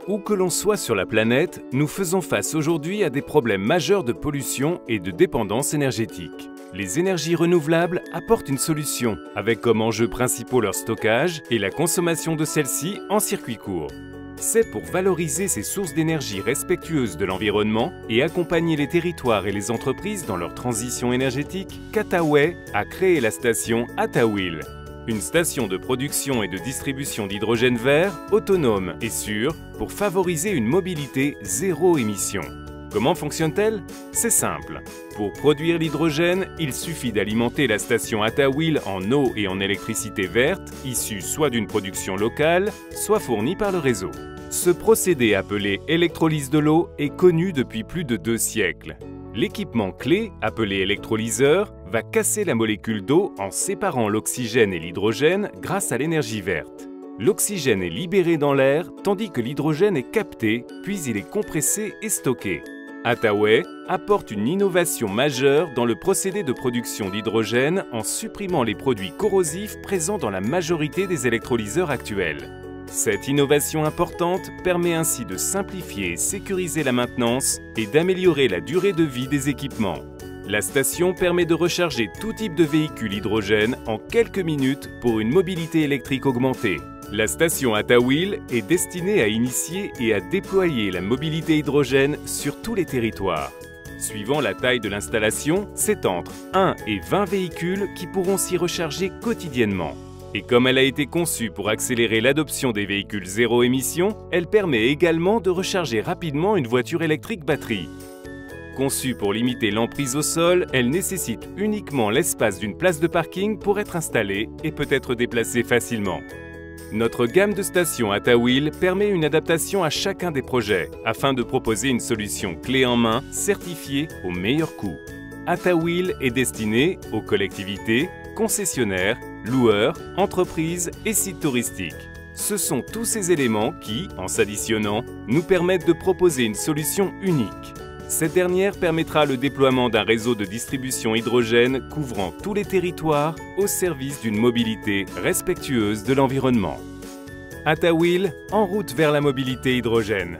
Où que l'on soit sur la planète, nous faisons face aujourd'hui à des problèmes majeurs de pollution et de dépendance énergétique. Les énergies renouvelables apportent une solution, avec comme enjeux principaux leur stockage et la consommation de celles-ci en circuit court. C'est pour valoriser ces sources d'énergie respectueuses de l'environnement et accompagner les territoires et les entreprises dans leur transition énergétique qu'Attaway a créé la station Attawil. Une station de production et de distribution d'hydrogène vert, autonome et sûre, pour favoriser une mobilité zéro émission. Comment fonctionne-t-elle? C'est simple. Pour produire l'hydrogène, il suffit d'alimenter la station Attawil en eau et en électricité verte, issue soit d'une production locale, soit fournie par le réseau. Ce procédé appelé électrolyse de l'eau est connu depuis plus de 2 siècles. L'équipement clé, appelé électrolyseur, va casser la molécule d'eau en séparant l'oxygène et l'hydrogène grâce à l'énergie verte. L'oxygène est libéré dans l'air, tandis que l'hydrogène est capté, puis il est compressé et stocké. Attaway apporte une innovation majeure dans le procédé de production d'hydrogène en supprimant les produits corrosifs présents dans la majorité des électrolyseurs actuels. Cette innovation importante permet ainsi de simplifier et sécuriser la maintenance et d'améliorer la durée de vie des équipements. La station permet de recharger tout type de véhicule hydrogène en quelques minutes pour une mobilité électrique augmentée. La station Attawil est destinée à initier et à déployer la mobilité hydrogène sur tous les territoires. Suivant la taille de l'installation, c'est entre 1 et 20 véhicules qui pourront s'y recharger quotidiennement. Et comme elle a été conçue pour accélérer l'adoption des véhicules zéro émission, elle permet également de recharger rapidement une voiture électrique batterie. Conçue pour limiter l'emprise au sol, elle nécessite uniquement l'espace d'une place de parking pour être installée et peut être déplacée facilement. Notre gamme de stations Attawil permet une adaptation à chacun des projets, afin de proposer une solution clé en main, certifiée au meilleur coût. Attawil est destiné aux collectivités, concessionnaires, loueurs, entreprises et sites touristiques. Ce sont tous ces éléments qui, en s'additionnant, nous permettent de proposer une solution unique. Cette dernière permettra le déploiement d'un réseau de distribution hydrogène couvrant tous les territoires au service d'une mobilité respectueuse de l'environnement. Attawil, en route vers la mobilité hydrogène.